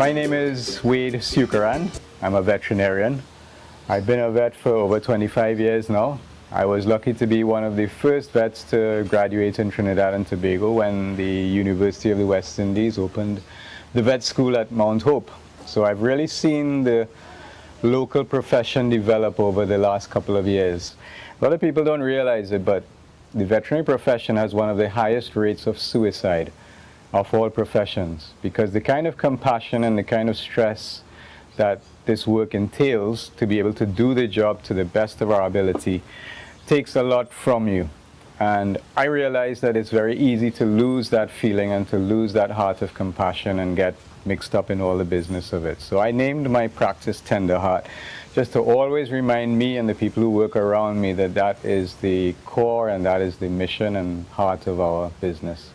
My name is Wade Sukaran. I'm a veterinarian. I've been a vet for over 25 years now. I was lucky to be one of the first vets to graduate in Trinidad and Tobago when the University of the West Indies opened the vet school at Mount Hope. So I've really seen the local profession develop over the last couple of years. A lot of people don't realize it, but the veterinary profession has one of the highest rates of suicide of all professions, because the kind of compassion and the kind of stress that this work entails to be able to do the job to the best of our ability takes a lot from you. And I realize that it's very easy to lose that feeling and to lose that heart of compassion and get mixed up in all the business of it. So I named my practice Tender Heart, just to always remind me and the people who work around me that that is the core and that is the mission and heart of our business.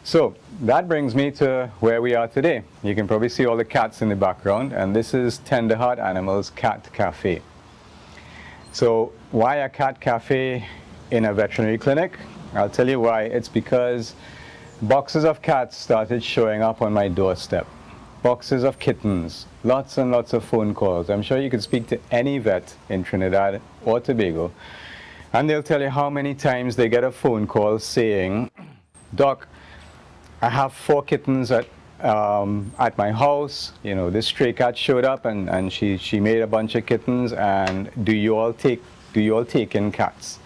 So that brings me to where we are today. You can probably see all the cats in the background, and this is Tender Heart Animals Cat Cafe. So why a cat cafe in a veterinary clinic? I'll tell you why. It's because boxes of cats started showing up on my doorstep. Boxes of kittens, lots and lots of phone calls. I'm sure you could speak to any vet in Trinidad or Tobago, and they'll tell you how many times they get a phone call saying, "Doc, I have 4 kittens at my house. You know, this stray cat showed up and she made a bunch of kittens, and do you all take in cats?"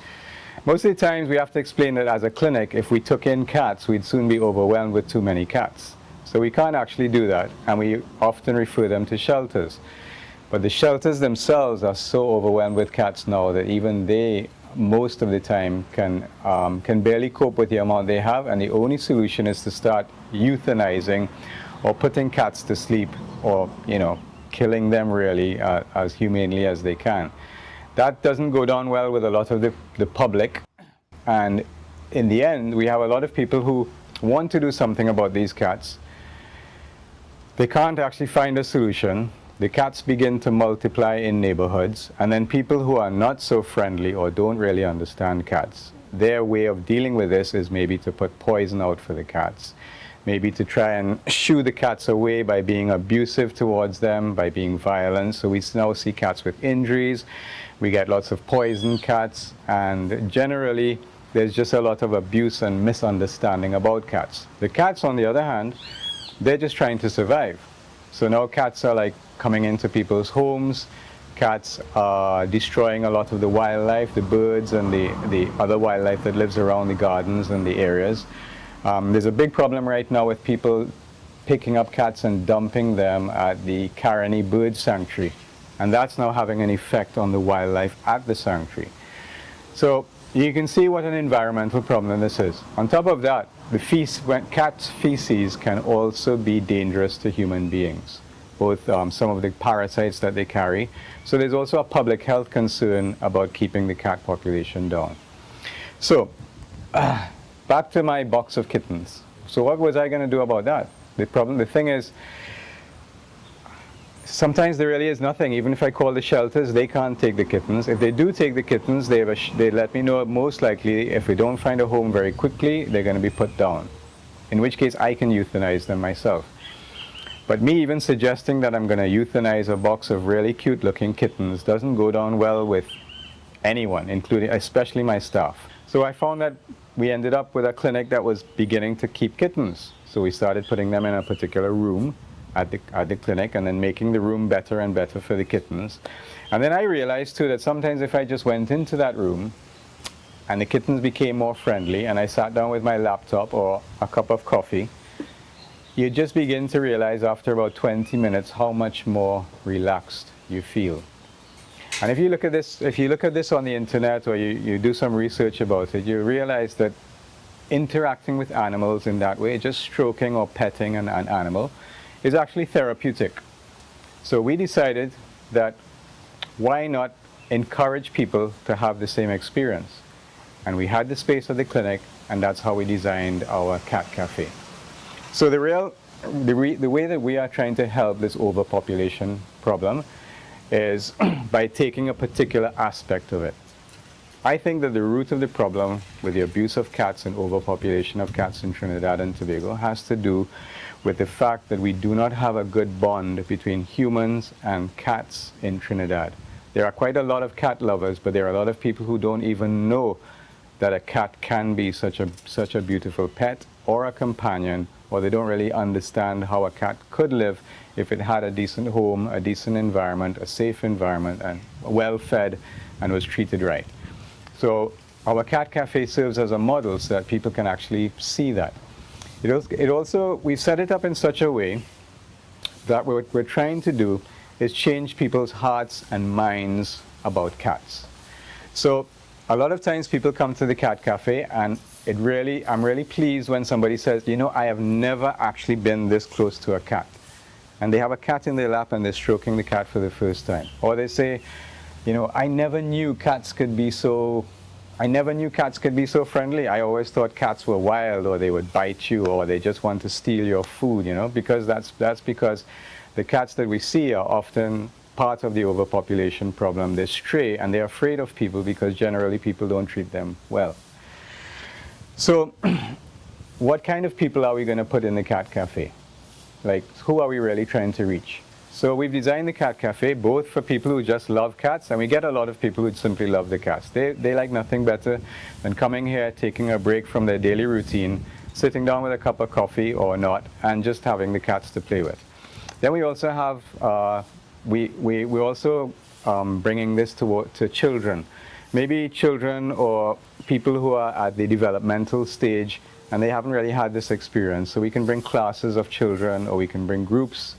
Most of the times we have to explain that as a clinic, if we took in cats, we'd soon be overwhelmed with too many cats. So we can't actually do that, and we often refer them to shelters. But the shelters themselves are so overwhelmed with cats now that even they, most of the time, can barely cope with the amount they have, and the only solution is to start euthanizing or putting cats to sleep, or, you know, killing them really as humanely as they can. That doesn't go down well with a lot of the public, and in the end we have a lot of people who want to do something about these cats. They can't actually find a solution. The cats begin to multiply in neighborhoods, and then people who are not so friendly or don't really understand cats, their way of dealing with this is maybe to put poison out for the cats, maybe to try and shoo the cats away by being abusive towards them, by being violent. So we now see cats with injuries, we get lots of poisoned cats, and generally there's just a lot of abuse and misunderstanding about cats. The cats, on the other hand, they're just trying to survive. So now cats are like coming into people's homes. Cats are destroying a lot of the wildlife, the birds and the other wildlife that lives around the gardens and the areas. There's a big problem right now with people picking up cats and dumping them at the Caroni Bird Sanctuary. And that's now having an effect on the wildlife at the sanctuary. So you can see what an environmental problem this is. On top of that, cats' feces can also be dangerous to human beings, both some of the parasites that they carry. So there's also a public health concern about keeping the cat population down. So back to my box of kittens. So what was I going to do about that? The thing is, sometimes there really is nothing. Even if I call the shelters, they can't take the kittens. If they do take the kittens, they let me know most likely if we don't find a home very quickly, they're going to be put down, in which case I can euthanize them myself. But me even suggesting that I'm going to euthanize a box of really cute looking kittens doesn't go down well with anyone, especially my staff. So I found that we ended up with a clinic that was beginning to keep kittens. So we started putting them in a particular room at the clinic, and then making the room better and better for the kittens. And then I realized too that sometimes if I just went into that room and the kittens became more friendly and I sat down with my laptop or a cup of coffee, you just begin to realize after about 20 minutes how much more relaxed you feel. And if you look at this on the internet, or you do some research about it, you realize that interacting with animals in that way, just stroking or petting an animal, is actually therapeutic. So we decided that why not encourage people to have the same experience? And we had the space at the clinic, and that's how we designed our cat cafe. So the way that we are trying to help this overpopulation problem is by taking a particular aspect of it. I think that the root of the problem with the abuse of cats and overpopulation of cats in Trinidad and Tobago has to do with the fact that we do not have a good bond between humans and cats in Trinidad. There are quite a lot of cat lovers, but there are a lot of people who don't even know that a cat can be such a beautiful pet or a companion, or they don't really understand how a cat could live if it had a decent home, a decent environment, a safe environment, and well fed and was treated right. So our cat cafe serves as a model so that people can actually see that. It also, we set it up in such a way that what we're trying to do is change people's hearts and minds about cats. So a lot of times people come to the cat cafe, and I'm really pleased when somebody says, you know, I have never actually been this close to a cat. And they have a cat in their lap and they're stroking the cat for the first time. Or they say, you know, I never knew cats could be so friendly. I always thought cats were wild, or they would bite you, or they just want to steal your food, you know, because that's because the cats that we see are often part of the overpopulation problem. They stray and they're afraid of people because generally people don't treat them well. So what kind of people are we going to put in the cat cafe? Like, who are we really trying to reach? So we've designed the cat cafe both for people who just love cats, and we get a lot of people who simply love the cats. They like nothing better than coming here, taking a break from their daily routine, sitting down with a cup of coffee or not, and just having the cats to play with. Then we also have, we're also bringing this to children. Maybe children or people who are at the developmental stage and they haven't really had this experience. So we can bring classes of children, or we can bring groups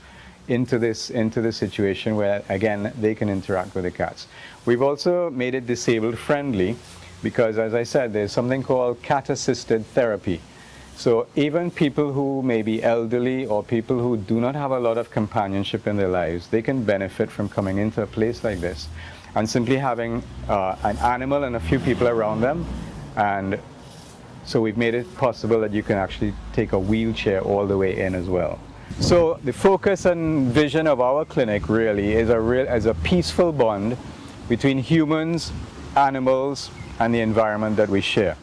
into this situation where, again, they can interact with the cats. We've also made it disabled friendly because, as I said, there's something called cat-assisted therapy. So even people who may be elderly or people who do not have a lot of companionship in their lives, they can benefit from coming into a place like this and simply having an animal and a few people around them. And so we've made it possible that you can actually take a wheelchair all the way in as well. So the focus and vision of our clinic really is a peaceful bond between humans, animals, and the environment that we share.